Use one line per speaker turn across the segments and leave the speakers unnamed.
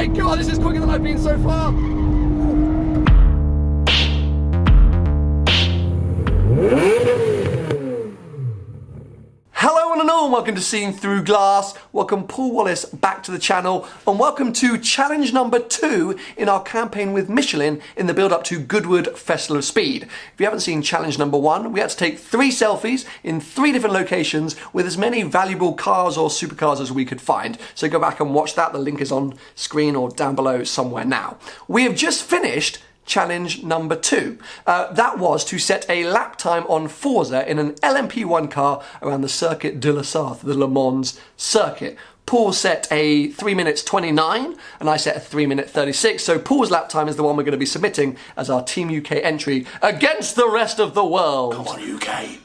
my god, this is quicker than I've been so far. Hello one and all, welcome to Seeing Through Glass. Welcome Paul Wallace back to the channel, and welcome to challenge number 2 in our campaign with Michelin in the build up to Goodwood Festival of Speed. If you haven't seen challenge number 1, we had to take 3 selfies in 3 different locations with as many valuable cars or supercars as we could find. So go back and watch that, the link is on screen or down below somewhere now. We have just finished challenge number 2. That was to set a lap time on Forza in an LMP1 car around the Circuit de la Sarthe, the Le Mans circuit. Paul set a 3 minutes 29 and I set a 3 minute 36, so Paul's lap time is the one we're going to be submitting as our Team UK entry against the rest of the world.
Come on UK.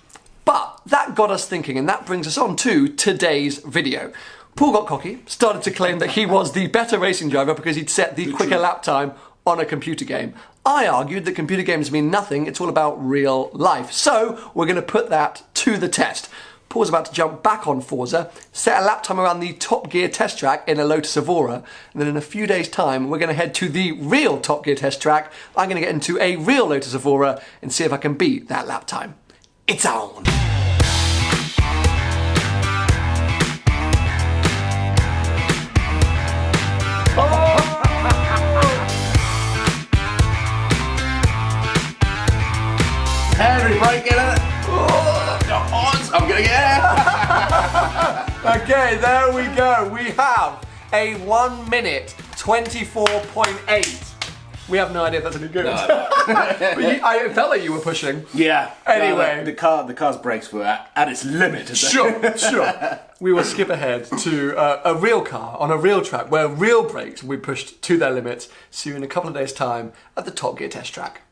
But that got us thinking, and that brings us on to today's video. Paul got cocky, started to claim that he was the better racing driver because he'd set the quicker lap time on a computer game. I argued that computer games mean nothing, it's all about real life. So we're going to put that to the test. Paul's about to jump back on Forza, set a lap time around the Top Gear test track in a Lotus Evora, and then in a few days' time we're going to head to the real Top Gear test track. I'm going to get into a real Lotus Evora and see if I can beat that lap time. It's on!
Heavy brake in it. I'm gonna get it.
Okay, there we go. We have a 1 minute 24.8. We have no idea if that's any good.
No.
But I felt like you were pushing.
Yeah.
Anyway.
The car's brakes were at its limit.
Sure. We will skip ahead to a real car on a real track where real brakes will be pushed to their limits. See you in a couple of days' time at the Top Gear test track.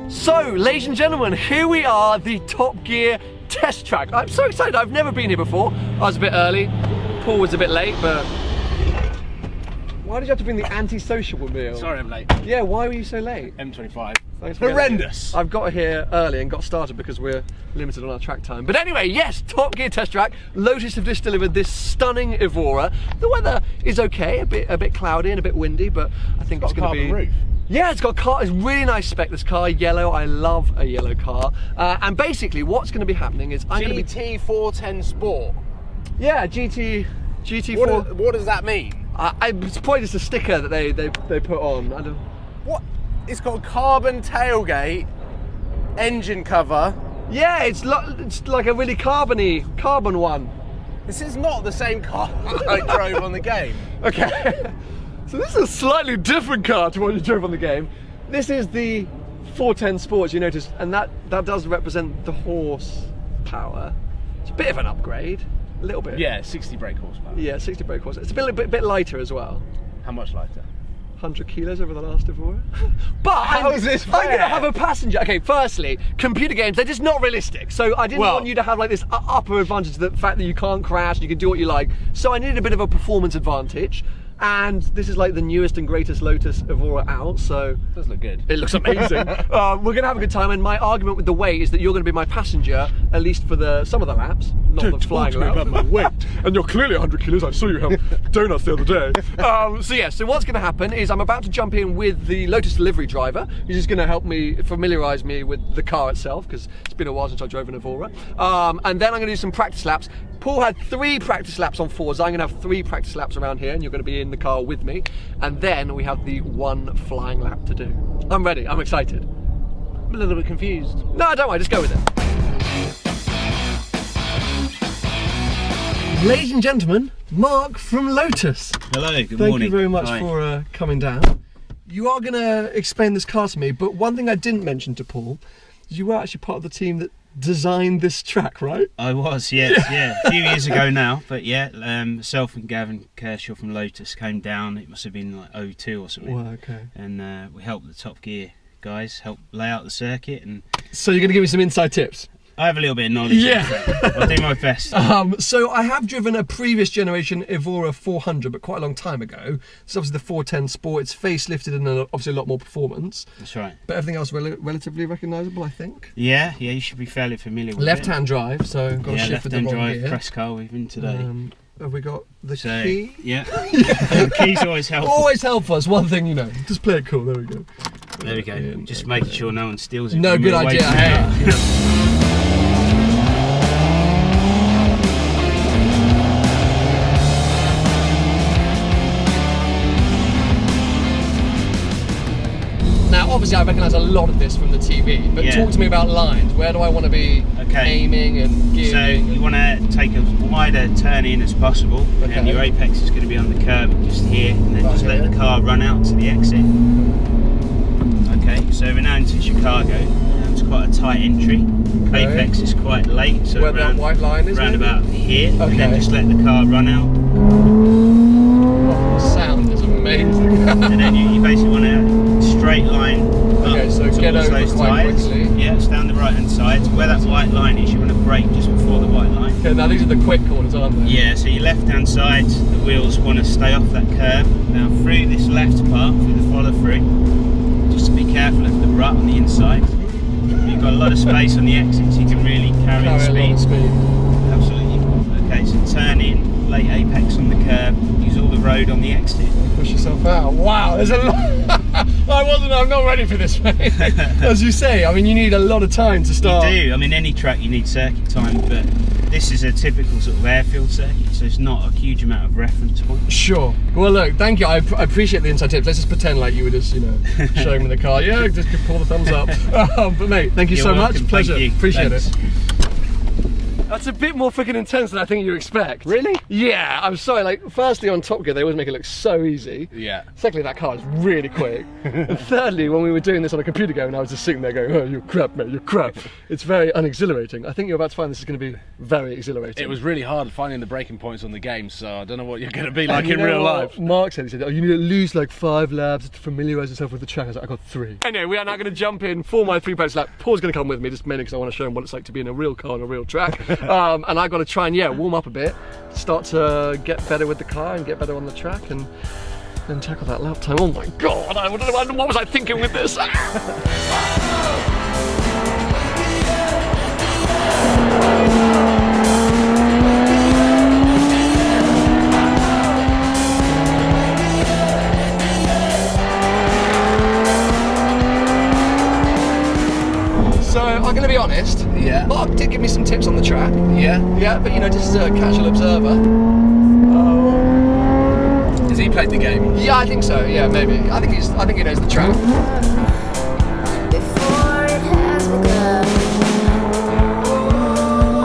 So, ladies and gentlemen, here we are, the Top Gear test track. I'm so excited, I've never been here before. I was a bit early, Paul was a bit late, but... Why did you have to bring the anti-social meal?
Sorry I'm late.
Yeah, why were you so late?
M25.
Thanks for
Horrendous.
I've got here early and got started because we're limited on our track time. But anyway, yes, Top Gear test track. Lotus have just delivered this stunning Evora. The weather is okay, a bit cloudy and a bit windy, but I think it's going to be...
roof.
Yeah, it's got a car, it's really nice spec, this car, yellow, I love a yellow car. And basically what's going to be happening is I'm going to be...
GT410 Sport.
Yeah, GT4...
What does that mean?
It's probably just a sticker that they put on. I don't...
What? It's got a carbon tailgate, engine cover.
Yeah, it's like a really carbon one.
This is not the same car I drove on the game.
Okay. So this is a slightly different car to what you drove on the game. This is the 410 Sports, you notice, and that does represent the horsepower. It's a bit of an upgrade, a little bit.
Yeah, 60 brake horsepower.
Yeah, 60 brake horsepower. It's a bit lighter as well.
How much lighter?
100 kilos over the last Evora. But
how is this fair?
I'm going to have a passenger. Okay, firstly, computer games, they're just not realistic. So I didn't want you to have like this upper advantage, the fact that you can't crash, you can do what you like. So I needed a bit of a performance advantage. And this is like the newest and greatest Lotus Evora out, so...
It does look good.
It looks amazing. We're going to have a good time, and my argument with the weight is that you're going to be my passenger, at least for some of the laps, not the flying lap.
About my weight.
And you're clearly 100 kilos, I saw you have donuts the other day. So what's going to happen is I'm about to jump in with the Lotus delivery driver, who's just going to help me familiarise me with the car itself, because it's been a while since I drove an Evora. And then I'm going to do some practice laps. Paul had 3 practice laps on Forza. I'm going to have 3 practice laps around here, and you're going to be in the car with me. And then we have the 1 flying lap to do. I'm ready. I'm excited.
I'm a little bit confused.
No, don't worry. Just go with it. Ladies and gentlemen, Mark from Lotus.
Hello, good morning.
Thank you very much for coming down. You are going to explain this car to me, but one thing I didn't mention to Paul is you were actually part of the team that designed this track, right?
I was, yes, yeah. A few years ago now, but yeah, myself and Gavin Kershaw from Lotus came down. It must have been like 02 or something.
Wow, okay.
And we helped the Top Gear guys help lay out the circuit. And
So you're going to give me some inside tips?
I have a little bit of knowledge.
Yeah.
I'll do my best.
So I have driven a previous generation Evora 400, but quite a long time ago. It's obviously the 410 Sport. It's facelifted and obviously a lot more performance.
That's right.
But everything else relatively recognisable, I think.
Yeah, you should be fairly familiar with
Left-hand drive, so got to shift with the
left-hand
wrong
drive
gear.
press car we've been today.
Have we got the key?
Yeah. The key's always helpful.
Always help us. One thing, you know. Just play it cool. There we go.
There we go.
Brilliant.
Just making sure no one steals it.
No,
when
good
we're away
idea.
from the car.
Now, obviously, I recognise a lot of this from the TV, but talk to me about lines. Where do I want to be aiming and gearing?
So you want to take a wider turn in as possible, and your apex is going to be on the curb just here, and then just let the car run out to the exit. Okay, so we're now into Chicago. It's quite a tight entry. Apex is quite late, so
where that white line is,
round about here,
okay.
and then just let the car run out.
Oh, the sound is amazing.
And then you basically want to straight line up
so
towards
get over
those
quite
tyres.
quickly.
Yeah, it's down the right hand side. So where that white line is, you want to brake just before the white line.
Okay, now these are the quick corners, aren't they?
Yeah, so your left hand side, the wheels want to stay off that curb. Now through this left part, through the follow through, just to be careful of the rut on the inside. You've got a lot of space on the exit, so you can really carry the speed.
A lot of speed.
Absolutely. Okay, so turn in, late apex on the curb, use all the road on the exit.
Push yourself out. Wow, there's a lot. I'm not ready for this, mate. As you say, I mean, you need a lot of time to start.
You do. I mean, any track you need circuit time, but this is a typical sort of airfield circuit, so it's not a huge amount of reference point.
Sure. Well, look, thank you. I appreciate the inside tips. Let's just pretend like you were just, showing me the car. Yeah, just pull the thumbs up. But mate, thank you so much. Pleasure. Appreciate it. That's a bit more freaking intense than I think you expect.
Really?
Yeah, I'm sorry, like, firstly on Top Gear, they always make it look so easy.
Yeah.
Secondly, that car is really quick. And thirdly, when we were doing this on a computer game, and I was just sitting there going, oh, you're crap, mate, you're crap. It's very unexhilarating. I think you're about to find this is going to be very exhilarating.
It was really hard finding the braking points on the game, so I don't know what you're going to be like in real life.
Mark said, he said, oh, you need to lose like 5 laps to familiarise yourself with the track. I was like, I got 3. Anyway, we are now going to jump in for my 3 practice lap. Paul's going to come with me, just mainly because I want to show him what it's like to be in a real car on a real track. And I've got to try and, warm up a bit, start to get better with the car and get better on the track and then tackle that lap time. Oh my God, what was I thinking with this? So I'm going to be honest.
Yeah.
Mark did give me some tips on the track.
Yeah.
Yeah, but just as a casual observer.
Has he played the game?
Yeah, I think so. Yeah, maybe. I think he knows the track.
Before it has begun.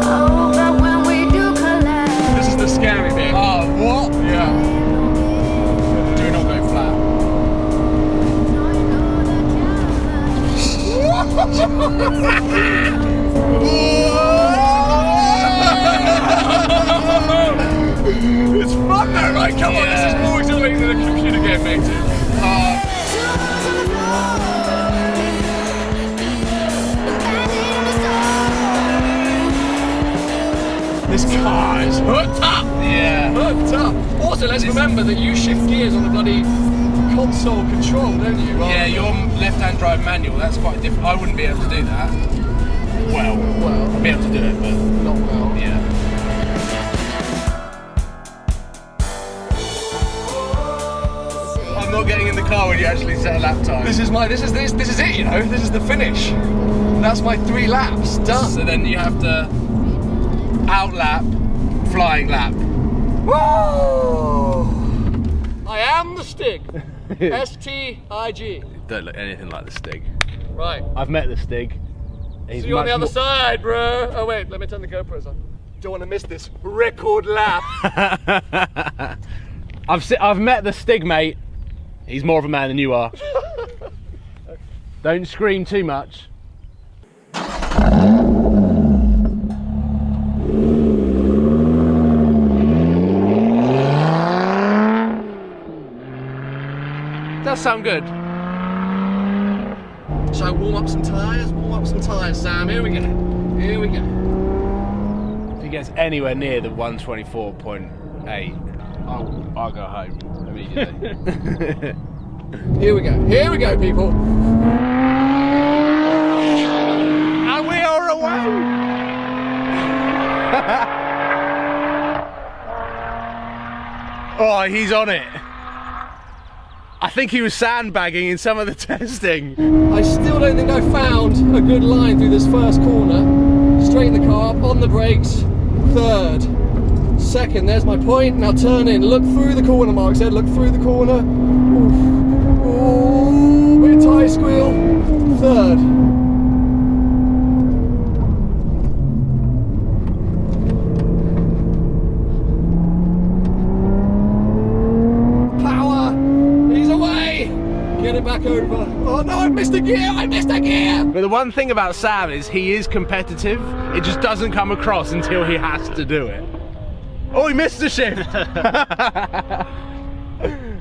Oh, but when we do collide.
This is the scary bit.
Oh, what?
Yeah.
Do not go flat.
It's fun though, right? Come on, this is more exhilarating than a computer game makes it. This car is hooked up!
Yeah.
Hooked up! Also, let's remember that you shift gears on the bloody console control, don't you?
Yeah, your left-hand drive manual, that's quite different. I wouldn't be able to do that. Well, I'd be able to do it, but
not well.
yeah. I'm not getting in the car when you actually set a lap time.
This is it, This is the finish. That's my 3 laps, done.
So then you have to outlap, flying lap.
Woo! I am the Stig. S-T-I-G.
Don't look anything like the Stig.
Right.
I've met the Stig. He's
See you on the
much
other
more-
side, bro. Oh wait, let me turn the GoPros on. Don't want to miss this record lap.
I've met the Stig, mate. He's more of a man than you are. Don't scream too much. does sound good.
Shall I warm up some tyres? Warm up some tyres, Sam. Here we go. Here we go.
If he gets anywhere near the 124.8, I'll go home immediately.
Here we go. Here we go, people.
And we are away! Oh, he's on it. I think he was sandbagging in some of the testing.
I still don't think I found a good line through this first corner. Straighten the car up, on the brakes. Third. Second, there's my point. Now turn in. Look through the corner, Mark said. Look through the corner. Ooh, bit of tyre squeal. Third. Get it back over. Oh no, I missed a gear! I missed a gear!
But the one thing about Sam is he is competitive. It just doesn't come across until he has to do it. Oh, he missed the shift!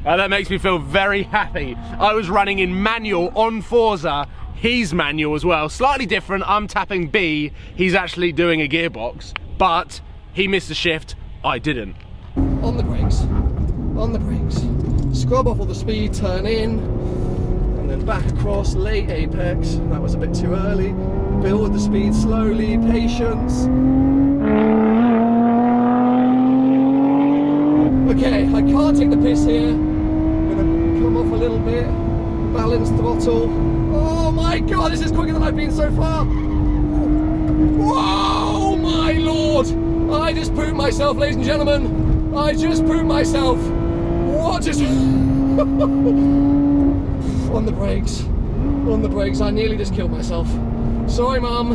That makes me feel very happy. I was running in manual on Forza. He's manual as well. Slightly different. I'm tapping B. He's actually doing a gearbox. But he missed the shift. I didn't.
On the brakes. On the brakes. Scrub off all the speed, turn in, and then back across, late apex. That was a bit too early. Build the speed slowly, patience. Okay, I can't take the piss here. I'm gonna come off a little bit, balance throttle. Oh my god, this is quicker than I've been so far. Whoa, my lord! I just pooped myself, ladies and gentlemen. I just pooped myself. What is... On the brakes. On the brakes. I nearly just killed myself. Sorry, Mum.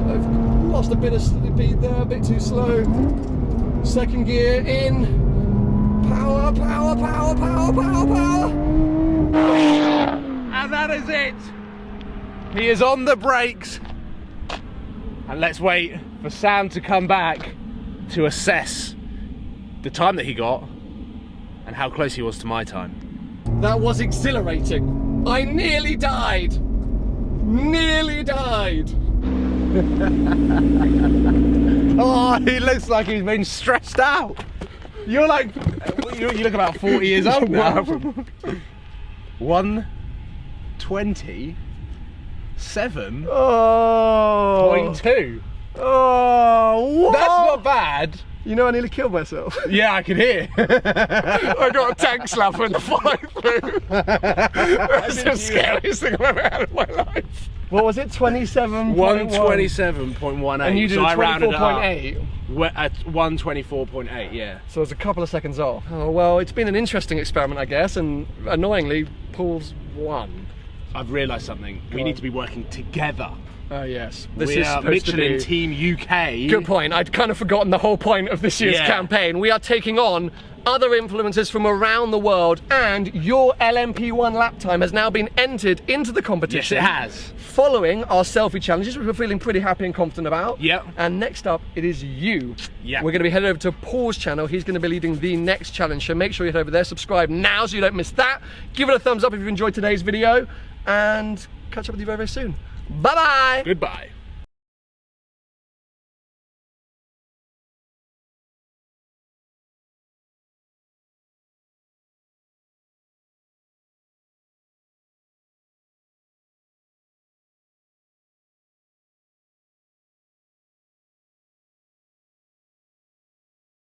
I've lost a bit of speed there, a bit too slow. Second gear in. Power, power, power, power, power, power.
And that is it. He is on the brakes. And let's wait for Sam to come back to assess the time that he got and how close he was to my time.
That was exhilarating. I nearly died. Nearly died.
Oh, he looks like he's been stressed out. You're like, you look about 40 years old now. 127.2.
Oh, what?
That's not bad.
You know, I nearly killed myself.
Yeah, I can hear.
I got a tank slapper in the fly through. That's the scariest thing I've ever had in my life. What was it? 27.1?
127.18.
And you did
so
a
I rounded it up.
24.8?
At 124.8, yeah.
So it's a couple of seconds off. Oh, well, it's been an interesting experiment, I guess, and annoyingly, Paul's won.
I've realised something. We need to be working together.
Oh, yes. This
We
is
are
supposed
Michelin
to be...
Team UK.
Good point. I'd kind of forgotten the whole point of this year's campaign. We are taking on other influencers from around the world, and your LMP1 lap time has now been entered into the competition.
Yes, it has.
Following our selfie challenges, which we're feeling pretty happy and confident about.
Yep.
And next up, it is you.
Yeah.
We're going to be headed over to Paul's channel. He's going to be leading the next challenge, so make sure you head over there, subscribe now so you don't miss that. Give it a thumbs up if you've enjoyed today's video, and catch up with you very, very soon. Bye-bye.
Goodbye.